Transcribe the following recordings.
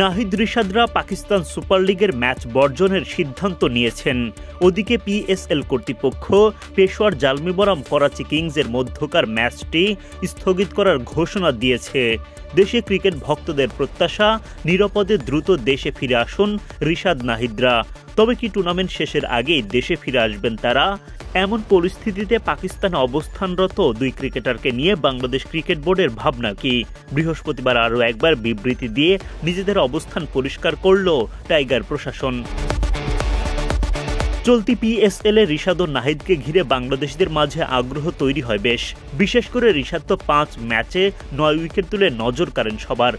Nahid রিশাদরা Pakistan super লিগের match বর্জনের সিদ্ধান্ত নিয়েছেন। ওদিকে পিএসএল কর্তৃপক্ষ পেশোয়ার জালমি বনাম করাচি কিংসের মধ্যকার ম্যাচটি স্থগিত করার ঘোষণা দিয়েছে। দেশে ক্রিকেট ভক্তদের প্রত্যাশা নিরাপদে দ্রুত দেশে ফিরে আসুন রিশাদ নাহিদরা। তবে কি টুর্নামেন্ট শেষের আগেই দেশে ফিরে আসবেন তারা? এমন পরিস্থিতিতে পাকিস্তানে অবস্থানরত দুই ক্রিকেটারকে নিয়ে বাংলাদেশ ক্রিকেট বোর্ডের ভাবনা কি? বৃহস্পতিবার আরও একবার বিবৃতি দিয়ে নিজেদের অবস্থান পরিষ্কার করল টাইগার প্রশাসন। চলতি পিএসএল এ রিশাদ ও নাহিদকে ঘিরে বাংলাদেশিদের মাঝে আগ্রহ তৈরি হয় বেশ। বিশেষ করে রিশাদ তো 5 ম্যাচে 9 উইকেট তুলে নজর কাড়েন সবার।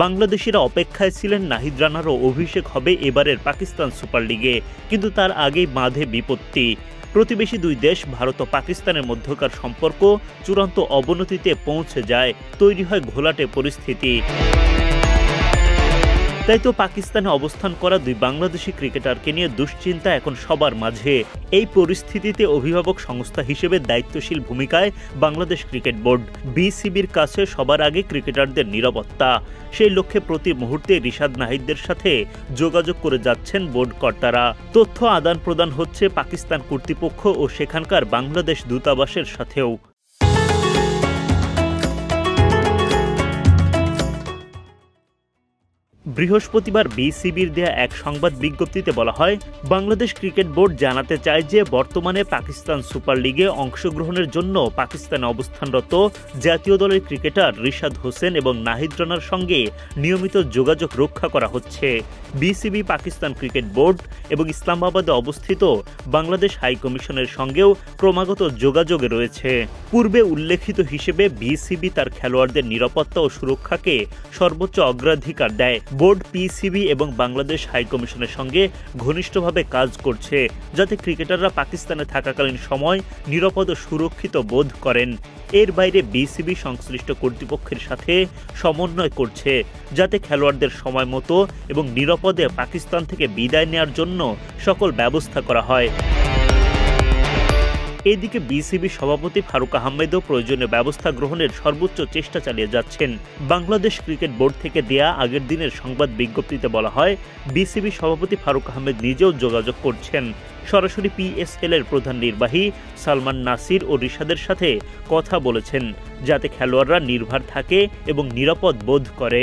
বাংলাদেশিরা অপেক্ষায় ছিলেন নাহিদ রানারও অভিষেক হবে এবারের পাকিস্তান সুপার লিগে, কিন্তু তার আগেই বাঁধে বিপত্তি। প্রতিবেশী দুই দেশ ভারত ও পাকিস্তানের মধ্যকার সম্পর্ক চূড়ান্ত অবনতিতে পৌঁছে যায়, তৈরি হয় ঘোলাটে পরিস্থিতি। তাই তো পাকিস্তানে অবস্থান করা দুই বাংলাদেশি ক্রিকেটারকে নিয়ে দুশ্চিন্তা এখন সবার মাঝে। এই পরিস্থিতিতে অভিভাবক সংস্থা হিসেবে দায়িত্বশীল ভূমিকায় বাংলাদেশ ক্রিকেট বোর্ড। বিসিবির কাছে সবার আগে ক্রিকেটারদের নিরাপত্তা। সেই লক্ষ্যে প্রতি মুহূর্তে রিশাদ নাহিদদের সাথে যোগাযোগ করে যাচ্ছেন বোর্ড কর্তারা। তথ্য আদান প্রদান হচ্ছে পাকিস্তান কর্তৃপক্ষ ও সেখানকার বাংলাদেশ দূতাবাসের সাথেও। বৃহস্পতিবার বিসিবির দেয়া এক সংবাদ বিজ্ঞপ্তিতে বলা হয়, বাংলাদেশ ক্রিকেট বোর্ড জানাতে চায় যে বর্তমানে পাকিস্তান সুপার লিগে অংশগ্রহণের জন্য পাকিস্তানে অবস্থানরত জাতীয় দলের ক্রিকেটার রিশাদ হোসেন এবং নাহিদ রানার সঙ্গে নিয়মিত যোগাযোগ রক্ষা করা হচ্ছে। বিসিবি পাকিস্তান ক্রিকেট বোর্ড এবং ইসলামাবাদে অবস্থিত বাংলাদেশ হাই কমিশনের সঙ্গেও ক্রমাগত যোগাযোগে রয়েছে। পূর্বে উল্লেখিত হিসেবে বিসিবি তার খেলোয়াড়দের নিরাপত্তা ও সুরক্ষাকে সর্বোচ্চ অগ্রাধিকার দেয়। বোর্ড পিসিবি এবং বাংলাদেশ হাই কমিশনের সঙ্গে ঘনিষ্ঠভাবে কাজ করছে, যাতে ক্রিকেটাররা পাকিস্তানে থাকাকালীন সময় নিরাপদ ও সুরক্ষিত বোধ করেন। এর বাইরে বিসিবি সংশ্লিষ্ট কর্তৃপক্ষের সাথে সমন্বয় করছে, যাতে খেলোয়াড়দের সময় মতো এবং নিরাপদে পাকিস্তান থেকে বিদায় নেওয়ার জন্য সকল ব্যবস্থা করা হয়। এদিকে বিসিবি সভাপতি ফারুক আহমেদও প্রয়োজনীয় ব্যবস্থা গ্রহণের সর্বোচ্চ চেষ্টা চালিয়ে যাচ্ছেন। বাংলাদেশ ক্রিকেট বোর্ড থেকে দেয়া আগের দিনের সংবাদ বিজ্ঞপ্তিতে বলা হয়, বিসিবি সভাপতি ফারুক আহমেদ নিজেও যোগাযোগ করছেন। সরাসরি পিএসএল এর প্রধান নির্বাহী সালমান নাসির ও রিশাদের সাথে কথা বলেছেন, যাতে খেলোয়াড়রা নির্ভর থাকে এবং নিরাপদ বোধ করে।